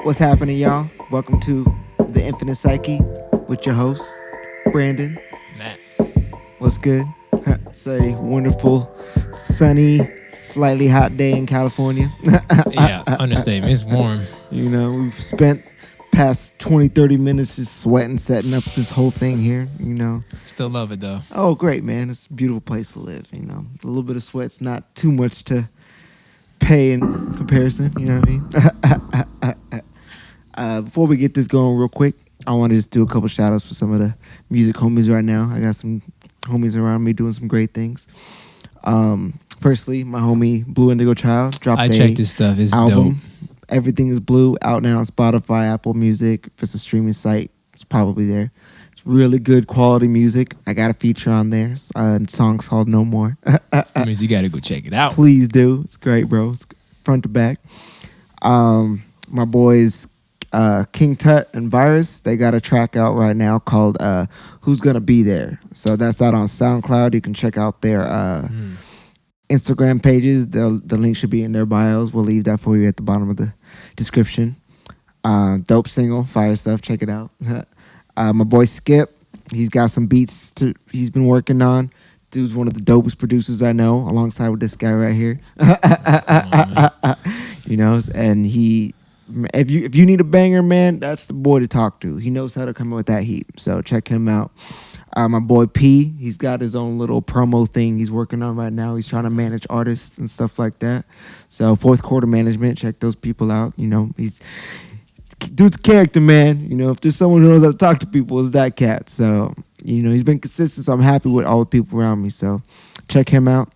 What's happening, y'all? Welcome to the Infinite Psyche with your host, Brandon. Matt. What's good? It's a wonderful, sunny, slightly hot day in California. Yeah, understatement. It's warm. We've spent past 20, 30 minutes just sweating, setting up this whole thing here, Still love it though. Oh, great, man. It's a beautiful place to live, A little bit of sweat's not too much to pay in comparison, you know what I mean? Before we get this going real quick, I want to just do a couple shout outs for some of the music homies right now. I got some homies around me doing some great things. Firstly, my homie Blue Indigo Child dropped I checked this stuff. It's album. dope. Everything is Blue, out now on Spotify, Apple Music. If it's a streaming site, it's probably there. It's really good quality music. I got a feature on there. Song's called No More. That means you got to go check it out. Please do. It's great, bro. It's front to back. My boys King Tut and Virus, they got a track out right now called Who's Gonna Be There. So that's out on Soundcloud. You can check out their Instagram pages. The link should be in their bios. We'll leave that for you at the bottom of the description. Dope single, fire stuff. Check it out. My boy Skip, he's got some beats he's been working on. Dude's one of the dopest producers I know, alongside with this guy right here. And if you need a banger, man, that's the boy to talk to. He knows how to come up with that heat. So check him out. My boy P, he's got his own little promo thing he's working on right now. He's trying to manage artists and stuff like that. So fourth quarter management, check those people out. He's dude's a character, man. If there's someone who knows how to talk to people, it's that cat. So, he's been consistent. So I'm happy with all the people around me. So check him out.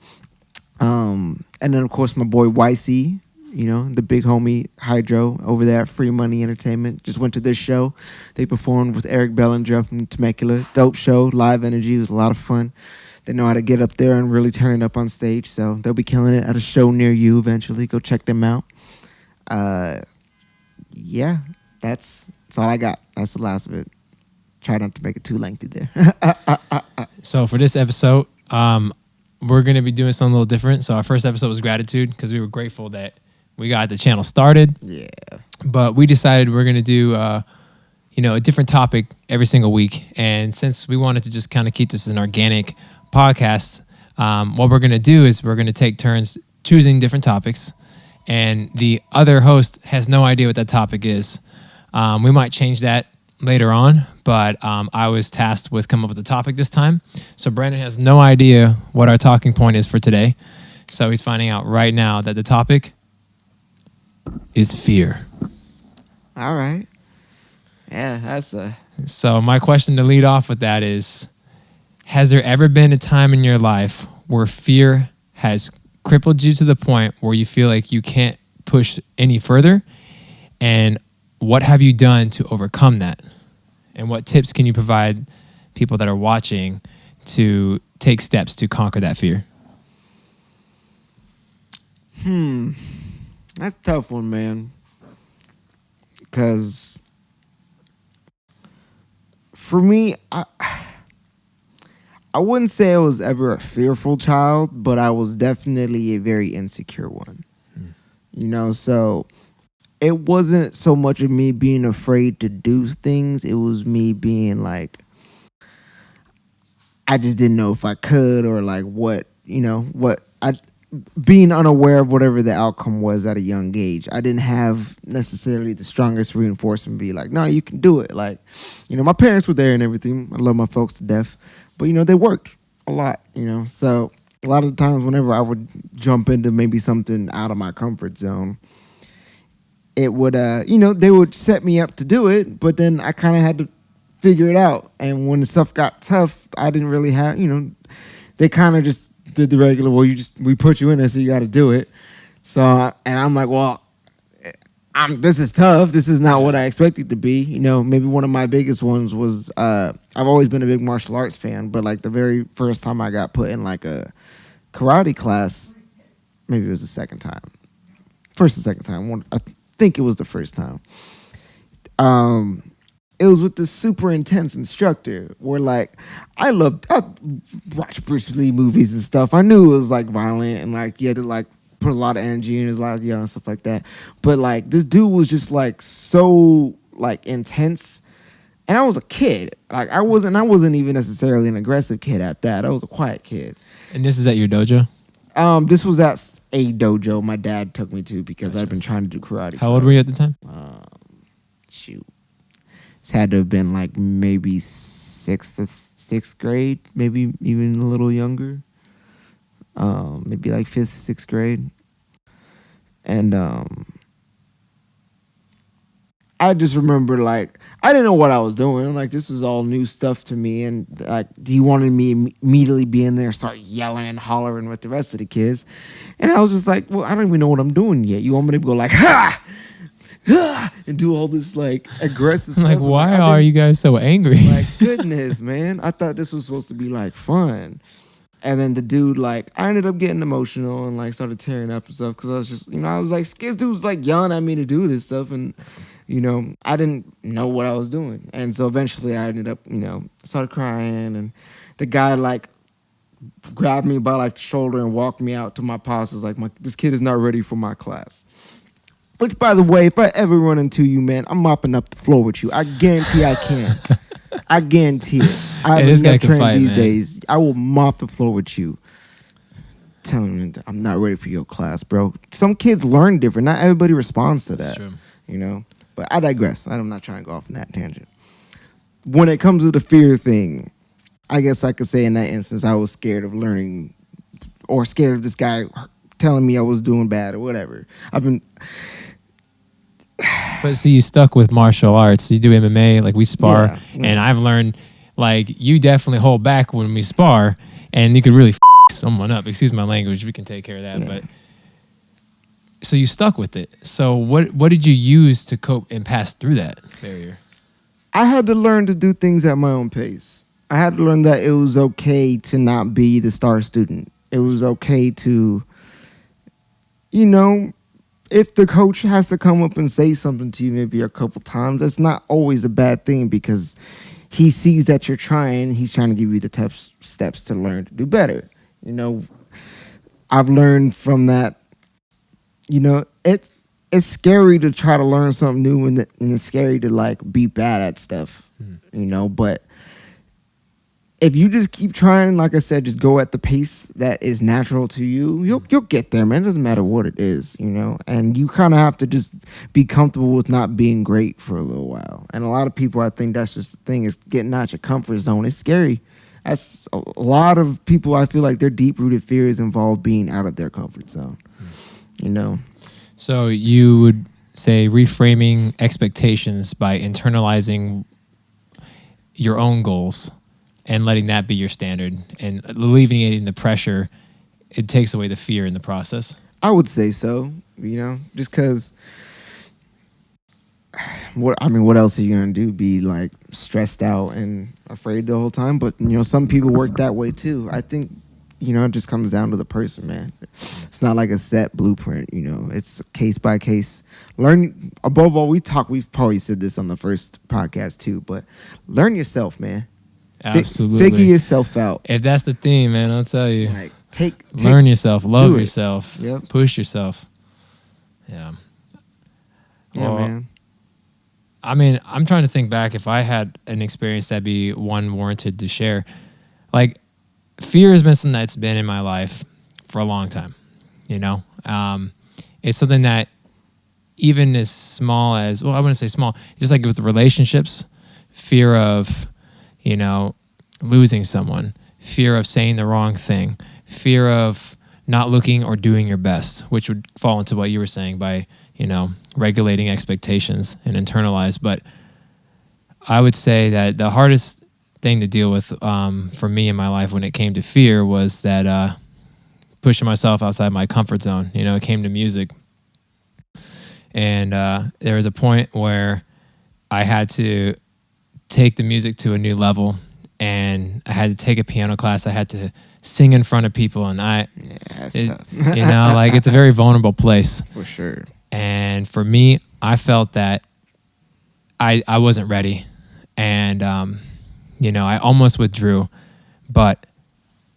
And then, of course, my boy YC, the big homie Hydro over there at Free Money Entertainment. Just went to this show. They performed with Eric Bellinger from Temecula. Dope show, live energy. It was a lot of fun. They know how to get up there and really turn it up on stage. So they'll be killing it at a show near you eventually. Go check them out. Yeah, that's all I got. That's the last of it. Try not to make it too lengthy there. So for this episode, we're going to be doing something a little different. So our first episode was gratitude because we were grateful that we got the channel started. Yeah. But we decided we're going to do, a different topic every single week. And since we wanted to just kind of keep this an organic podcast, what we're going to do is we're going to take turns choosing different topics. And the other host has no idea what that topic is. We might change that later on, but I was tasked with coming up with the topic this time. So Brandon has no idea what our talking point is for today. So he's finding out right now that the topic is fear. All right. Yeah, So my question to lead off with that is, has there ever been a time in your life where fear has crippled you to the point where you feel like you can't push any further? And what have you done to overcome that? And what tips can you provide people that are watching to take steps to conquer that fear? That's a tough one, man. Because for me, I wouldn't say I was ever a fearful child, but I was definitely a very insecure one. So it wasn't so much of me being afraid to do things. It was me being like, I just didn't know if I could, or like being unaware of whatever the outcome was at a young age. I didn't have necessarily the strongest reinforcement to be like, no, you can do it. Like, my parents were there and everything. I love my folks to death. But, they worked a lot, So a lot of the times whenever I would jump into maybe something out of my comfort zone, it would, they would set me up to do it. But then I kind of had to figure it out. And when the stuff got tough, I didn't really have, they kind of just did the regular, we put you in there, so you got to do it. So, and I'm like, well, this is tough. This is not what I expected to be. Maybe one of my biggest ones was, I've always been a big martial arts fan, but like the very first time I got put in like a karate class, maybe it was the second time. First and second time. I think it was the first time. It was with this super intense instructor where like I watched Bruce Lee movies and stuff. I knew it was like violent and like you had to like put a lot of energy in, he was a lot of yelling and stuff like that. But like this dude was just like so like intense. And I was a kid. Like I wasn't even necessarily an aggressive kid at that. I was a quiet kid. And this is at your dojo? This was at a dojo my dad took me to because Gotcha. I'd been trying to do karate. How old were you at the time? Shoot. It's had to have been like maybe sixth grade, maybe even a little younger. Maybe like fifth, sixth grade. And I just remember like I didn't know what I was doing. Like this was all new stuff to me, and like he wanted me immediately be in there, start yelling and hollering with the rest of the kids, and I was just like, well, I don't even know what I'm doing yet. You want me to go like ha, ha and do all this like aggressive Like, stuff? why are you guys so angry? Like goodness, man! I thought this was supposed to be like fun. And then the dude, like, I ended up getting emotional and like started tearing up and stuff because I was just, I was like, this dude's like yelling at me to do this stuff, and I didn't know what I was doing. And so eventually I ended up, started crying, and the guy like grabbed me by like the shoulder and walked me out to my posse. Was like, this kid is not ready for my class. Which, by the way, if I ever run into you, man, I'm mopping up the floor with you. I guarantee I can. I guarantee it. I this guy have can trained fight, these man. days. I will mop the floor with you. Telling me that I'm not ready for your class, bro. Some kids learn different. Not everybody responds to that. That's true. But I digress. I'm not trying to go off on that tangent. When it comes to the fear thing, I guess I could say in that instance I was scared of learning or scared of this guy telling me I was doing bad or whatever. But see, you stuck with martial arts. You do MMA, like we spar, Yeah. and I've learned like you definitely hold back when we spar, and you could really someone up. Excuse my language. We can take care of that. Yeah. But so you stuck with it. So what did you use to cope and pass through that barrier? I had to learn to do things at my own pace. I had to learn that it was okay to not be the star student. It was okay to, if the coach has to come up and say something to you maybe a couple times, that's not always a bad thing because he sees that you're trying. He's trying to give you the tough steps to learn to do better. I've learned from that, it's scary to try to learn something new and it's scary to like be bad at stuff, but if you just keep trying, like I said, just go at the pace that is natural to you, you'll get there, man. It doesn't matter what it is, and you kind of have to just be comfortable with not being great for a little while. And a lot of people, I think that's just the thing, is getting out your comfort zone. It's scary. That's a lot of people, I feel like their deep-rooted fears involve being out of their comfort zone, So you would say reframing expectations by internalizing your own goals and letting that be your standard and alleviating the pressure, it takes away the fear in the process. I would say so, just because what else are you going to do? Be like stressed out and afraid the whole time? But, some people work that way too. I think, it just comes down to the person, man. It's not like a set blueprint, it's case by case. Learn, above all, we've probably said this on the first podcast too, but learn yourself, man. Absolutely. Figure yourself out. If that's the theme, man, I'll tell you. Like, learn yourself, love yourself, Yep. push yourself. Yeah. Yeah, Well, man. I mean, I'm trying to think back if I had an experience that'd be one warranted to share. Like, fear has been something that's been in my life for a long time. It's something that even as small as, well, I wouldn't say small, just like with relationships, fear of, losing someone, fear of saying the wrong thing, fear of not looking or doing your best, which would fall into what you were saying by, regulating expectations and internalize. But I would say that the hardest thing to deal with for me in my life when it came to fear was that pushing myself outside my comfort zone. It came to music. And there was a point where I had to take the music to a new level, and I had to take a piano class. I had to sing in front of people, and That's tough. like it's a very vulnerable place. For sure. And for me, I felt that I wasn't ready, and I almost withdrew, but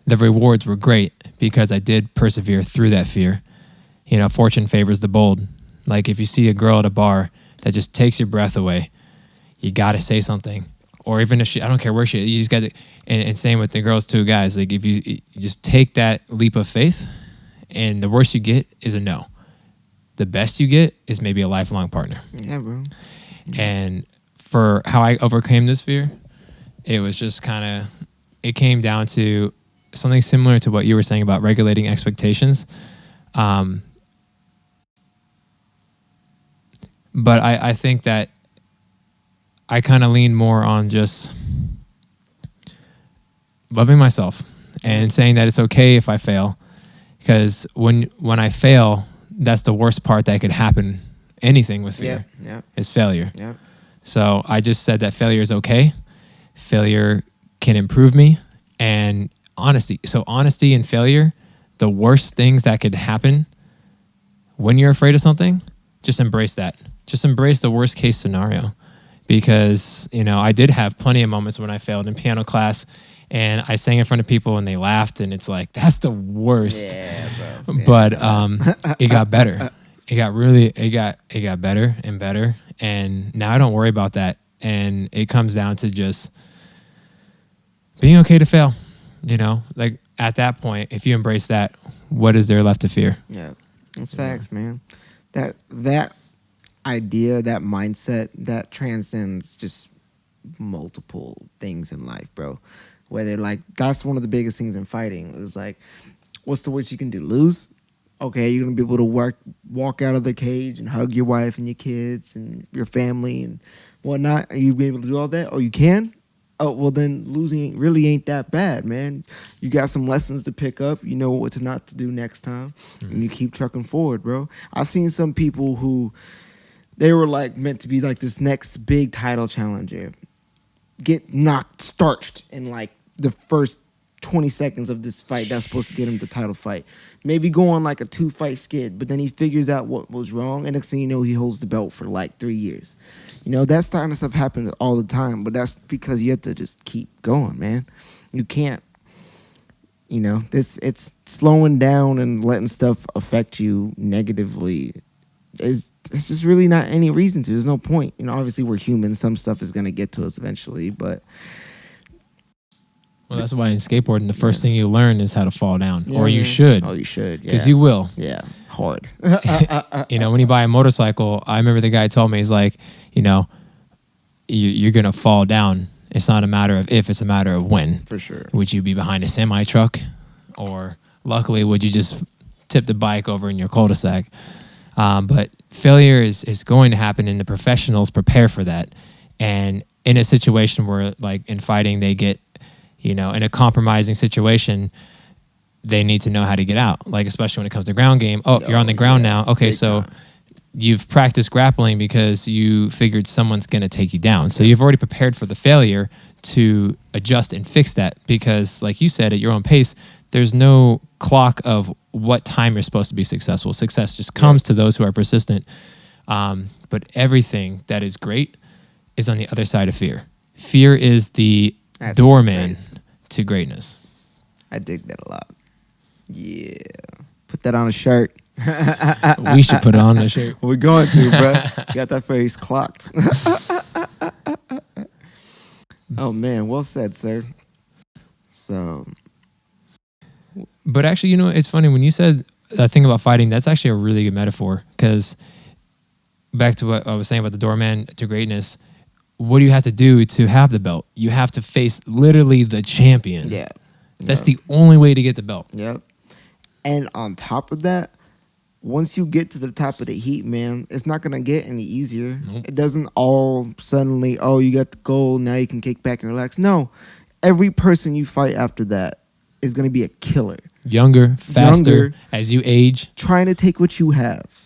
the rewards were great because I did persevere through that fear. fortune favors the bold. Like if you see a girl at a bar that just takes your breath away, you got to say something. Or even if I don't care where she is, you just got to, and same with the girls too, guys. Like if you just take that leap of faith, and the worst you get is a no. The best you get is maybe a lifelong partner. Yeah, bro. And for how I overcame this fear, it was just it came down to something similar to what you were saying about regulating expectations. But I think that I kind of lean more on just loving myself and saying that it's okay if I fail. Because when I fail, that's the worst part that could happen. Anything with fear is failure. Yeah. So I just said that failure is okay. Failure can improve me. And honesty. So honesty and failure, the worst things that could happen when you're afraid of something, just embrace that. Just embrace the worst case scenario. Because, I did have plenty of moments when I failed in piano class and I sang in front of people and they laughed and it's like, that's the worst. Yeah, bro. Yeah. But it got better. It got better and better. And now I don't worry about that. And it comes down to just being okay to fail. Like at that point, if you embrace that, what is there left to fear? Yeah, that's facts, man. That idea, that mindset, that transcends just multiple things in life, bro. Whether that's one of the biggest things in fighting is what's the worst you can do? Lose? Okay, you're gonna be able to walk out of the cage and hug your wife and your kids and your family and whatnot. Are you be able to do all that? Oh, you can? Oh, well then losing really ain't that bad, man. You got some lessons to pick up. You know what to not to do next time, and you keep trucking forward, bro. I've seen some people who they were meant to be this next big title challenger get starched in the first 20 seconds of this fight that's supposed to get him the title fight. Maybe go on a 2-fight skid, but then he figures out what was wrong, and next thing you know, he holds the belt for 3 years. That kind of stuff happens all the time, but that's because you have to just keep going, man. You can't, it's slowing down and letting stuff affect you negatively. It's just really not any reason to. There's no point. Obviously we're humans. Some stuff is going to get to us eventually, but... Well, that's why in skateboarding, the first thing you learn is how to fall down. Yeah, or you should. Oh, you should, yeah. Because you will. Yeah, hard. When you buy a motorcycle, I remember the guy told me, he's like, you're going to fall down. It's not a matter of if, it's a matter of when. For sure. Would you be behind a semi-truck? Or luckily, would you just tip the bike over in your cul-de-sac? But failure is going to happen, and the professionals prepare for that. And in a situation where, in fighting, they get, in a compromising situation, they need to know how to get out. Especially when it comes to ground game. Oh, you're on the ground now. Okay, so you've practiced grappling because you figured someone's going to take you down. So you've already prepared for the failure to adjust and fix that because, like you said, at your own pace, there's no clock of what time you're supposed to be successful. Success just comes to those who are persistent. But everything that is great is on the other side of fear. Fear is the doorman to greatness. I dig that a lot. Yeah. Put that on a shirt. We should put it on a shirt. We're going to, bro. Got that face clocked. Oh, man. Well said, sir. So... But actually, it's funny. When you said that thing about fighting, that's actually a really good metaphor. Because back to what I was saying about the doorman to greatness, what do you have to do to have the belt? You have to face literally the champion. Yeah. That's the only way to get the belt. Yep. And on top of that, once you get to the top of the heat, man, it's not going to get any easier. Nope. It doesn't all suddenly, oh, you got the gold, now you can kick back and relax. No. Every person you fight after that is going to be a killer. Younger, faster, as you age. Trying to take what you have.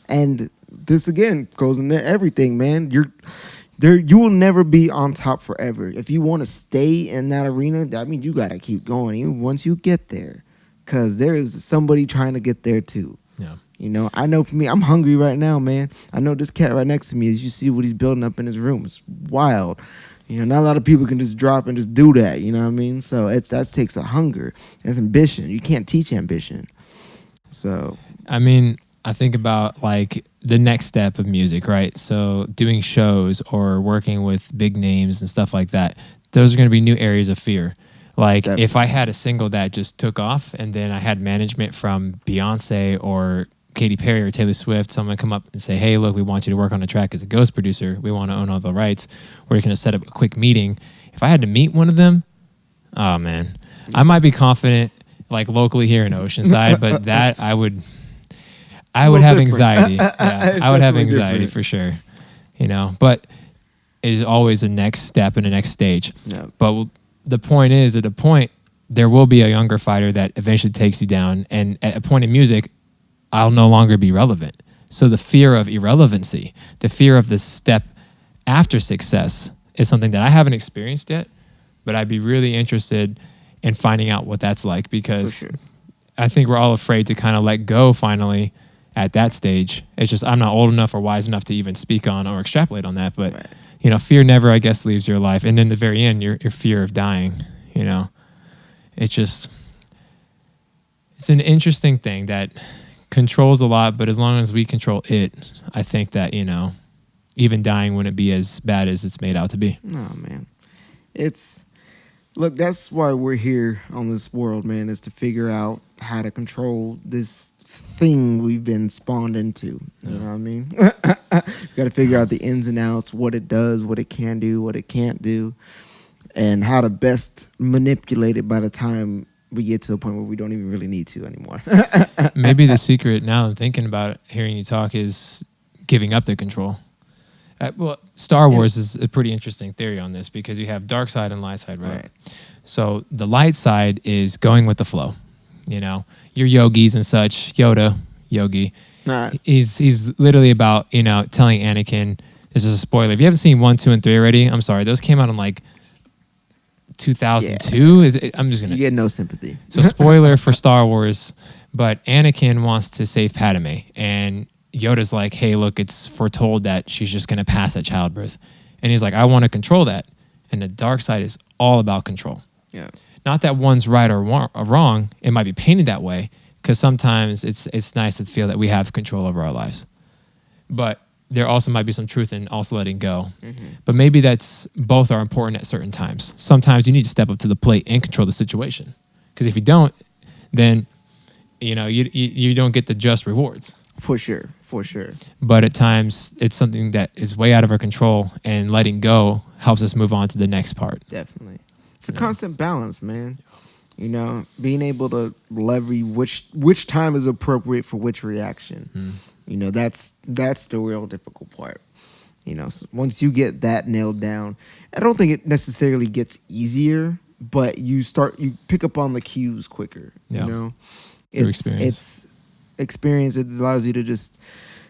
And this, again, goes into everything, man. You will never be on top forever. If you want to stay in that arena, that means you got to keep going even once you get there. Because there is somebody trying to get there too. Yeah. I know for me, I'm hungry right now, man. I know this cat right next to me, as you see what he's building up in his room. It's wild. Not a lot of people can just drop and just do that. You know what I mean? So that takes a hunger. It's ambition. You can't teach ambition. So I mean, I think about like the next step of music, right? So doing shows or working with big names and stuff like that. Those are going to be new areas of fear. Like if I Definitely. had a single that just took off and then I had management from Beyonce or Katy Perry or Taylor Swift, someone come up and say, "Hey, look, we want you to work on a track as a ghost producer. We want to own all the rights. We're going to set up a quick meeting." If I had to meet one of them, oh man, I might be confident like locally here in Oceanside, but that It's a I would little have different. anxiety. Yeah, It's I would have definitely anxiety different. for sure. You know, but it is always the next step and the next stage. Yeah. But the point is, at a point, there will be a younger fighter that eventually takes you down. And at a point in music, I'll no longer be relevant. So the fear of irrelevancy, the fear of the step after success is something that I haven't experienced yet, but I'd be really interested in finding out what that's like For because sure. I think we're all afraid to kind of let go finally at that stage. It's just I'm not old enough or wise enough to even speak on or extrapolate on that. But Right. you know, fear never, I guess, leaves your life. And in the very end, your fear of dying. You know, it's just it's an interesting thing that controls a lot. But as long as we control it, I think that even dying wouldn't be as bad as it's made out to be. No, man. It's look, that's why we're here on this world, man, is to figure out how to control this thing we've been spawned into. You know what I mean? Got to figure out the ins and outs, what it does, what it can do, what it can't do, and how to best manipulate it by the time we get to a point where we don't even really need to anymore. Maybe the secret, now I'm thinking about it, hearing you talk, is giving up the control. Well, Star Wars is a pretty interesting theory on this because you have dark side and light side, right? So the light side is going with the flow. You know, your yogis and such, Yoda, yogi, Nah, he's literally about, telling Anakin, this is a spoiler. If you haven't seen 1, 2, and 3 already, I'm sorry. Those came out in like 2002. I'm just you going to. get no sympathy. So spoiler for Star Wars, but Anakin wants to save Padme, and Yoda's like, "Hey, look, it's foretold that she's just going to pass at childbirth," and he's like, "I want to control that." And the dark side is all about control. Yeah. Not that one's right or wrong. It might be painted that way because sometimes it's nice to feel that we have control over our lives, but there also might be some truth in also letting go. Mm-hmm. But maybe that's both are important at certain times. Sometimes you need to step up to the plate and control the situation. Because if you don't, then you don't get the just rewards. For sure. For sure. But at times it's something that is way out of our control, and letting go helps us move on to the next part. Definitely. It's a constant balance, man. You know, being able to leverage which time is appropriate for which reaction. You know, that's the real difficult part. You know, so once you get that nailed down, I don't think it necessarily gets easier, but you pick up on the cues quicker. Yeah. You know, Through experience. It's experience. It allows you to just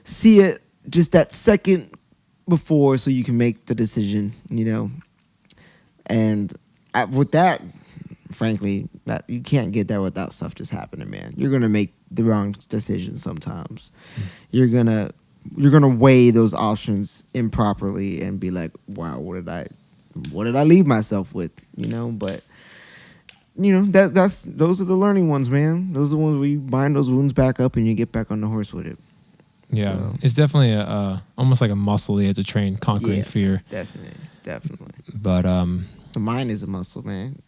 see it just that second before, so you can make the decision. You know, and with that, frankly, that you can't get there without stuff just happening, man. You're gonna make the wrong decision sometimes. You're gonna weigh those options improperly and be like, wow, what did I leave myself with? You know, but those are the learning ones, man. Those are the ones where you bind those wounds back up and you get back on the horse with it. Yeah, So, it's definitely almost like a muscle you have to train, conquering yes, fear. definitely. But The mind is a muscle, man.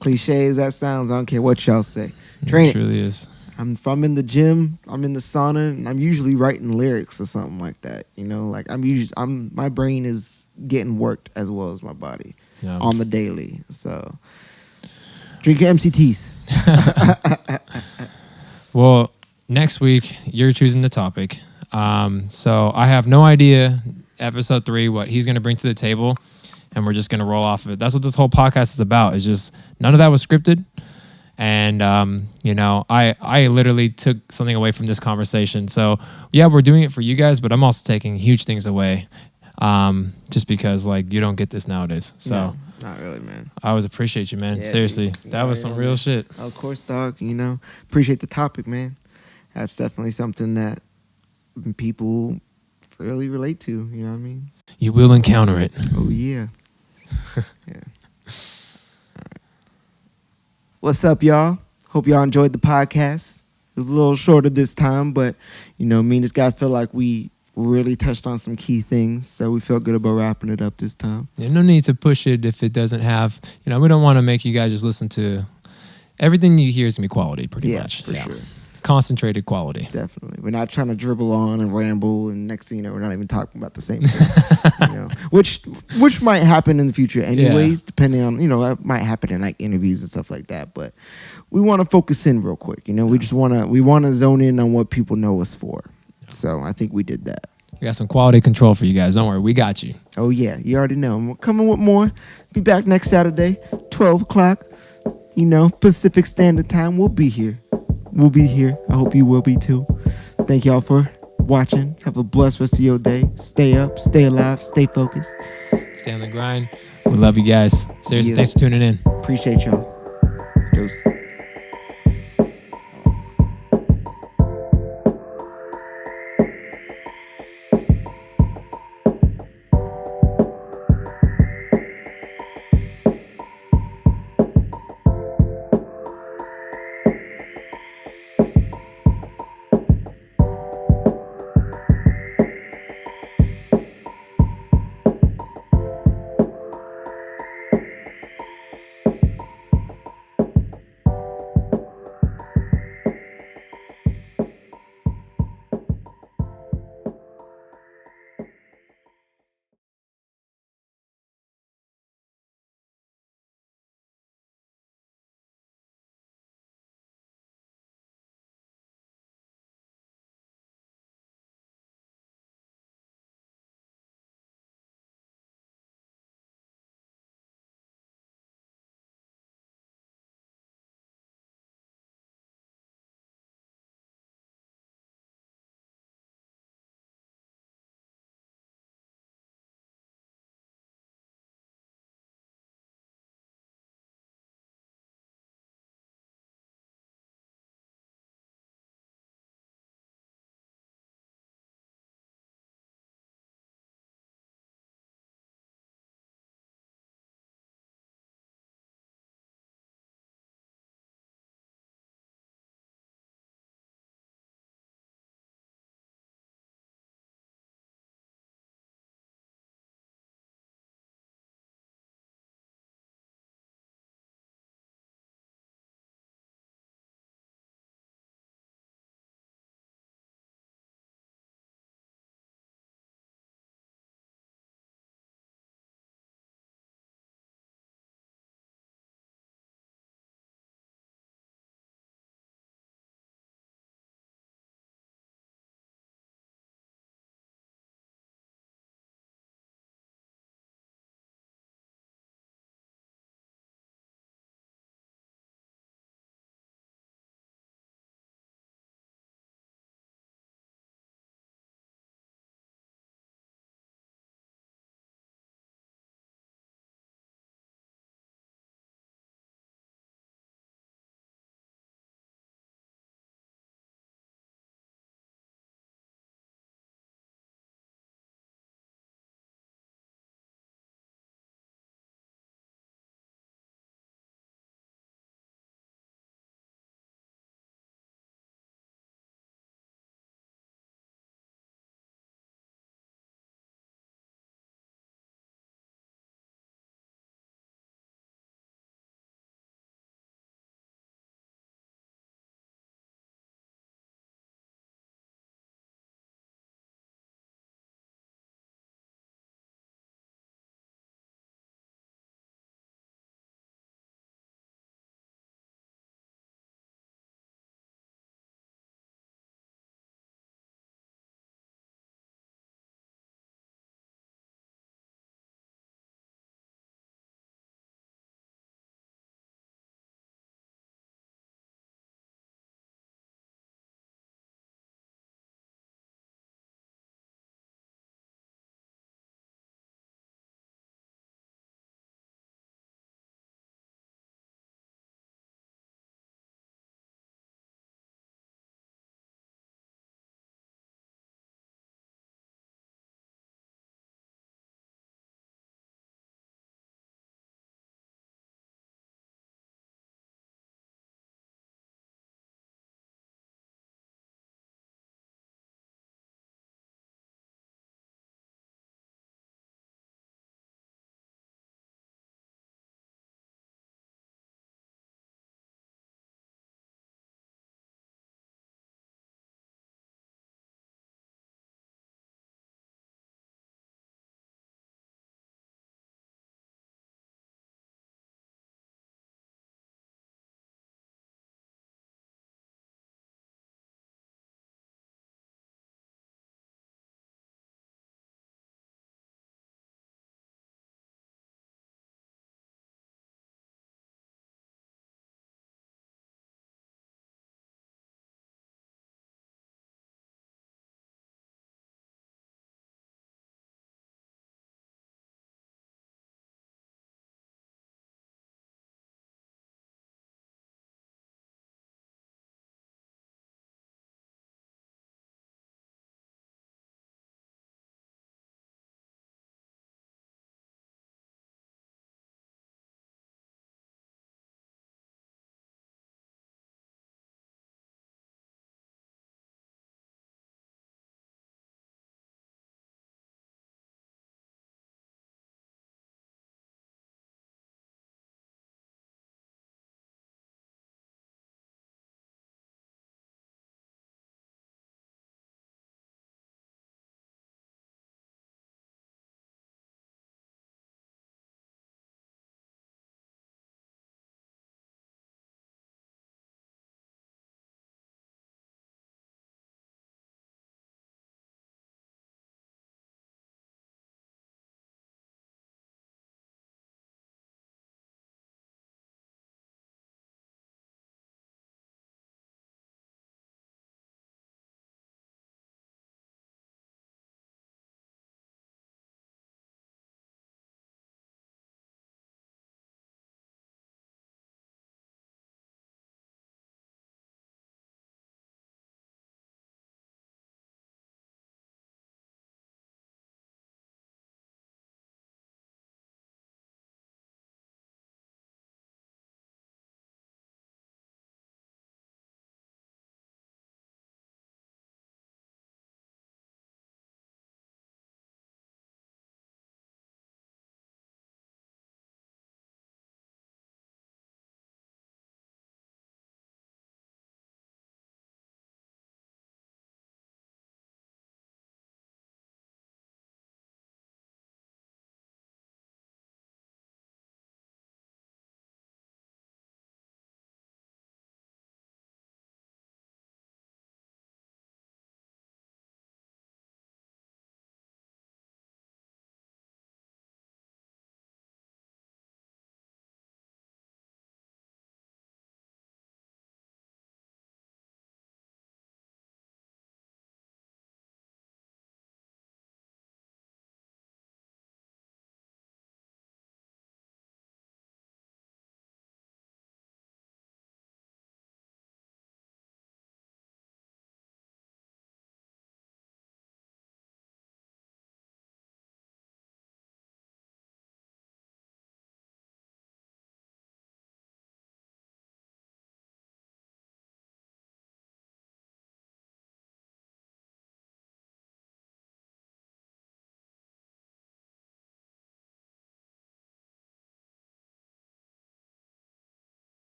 Cliche as that sounds, I don't care what y'all say. Train it it. truly is. If I'm in the gym, I'm in the sauna, and I'm usually writing lyrics or something like that. You know, like my brain is getting worked as well as my body Yeah. on the daily. So drink your MCTs. Well, next week you're choosing the topic. So I have no idea, episode 3, what he's going to bring to the table, and we're just going to roll off of it. That's what this whole podcast is about. It's just none of that was scripted. And, I literally took something away from this conversation. So, yeah, we're doing it for you guys, but I'm also taking huge things away just because, you don't get this nowadays. So, No, not really, man. I always appreciate you, man. Yeah, Seriously. dude. That was some real shit. Of course, dog. Appreciate the topic, man. That's definitely something that people really relate to. You know what I mean? You will encounter it. Oh, yeah. Yeah. All right. What's up, y'all? Hope y'all enjoyed the podcast. It was a little shorter this time, but me and this guy feel like we really touched on some key things, so we felt good about wrapping it up this time. Yeah, no need to push it if it doesn't have. We don't want to make you guys just listen to everything you hear is gonna be quality, pretty much. For sure. Concentrated quality. Definitely. We're not trying to dribble on and ramble, and next thing you know, we're not even talking about the same thing. Which might happen in the future anyways, depending on, that might happen in like interviews and stuff like that. But we want to focus in real quick. We just want to zone in on what people know us for. So I think we did that. We got some quality control for you guys. Don't worry, we got you. Oh yeah, you already know. We're coming with more. Be back next Saturday, 12 o'clock, Pacific Standard Time. We'll be here. I hope you will be too. Thank y'all for watching. Have a blessed rest of your day. Stay up, stay alive, stay focused. Stay on the grind. We love you guys. Seriously, thanks for tuning in. Appreciate y'all. Deuce.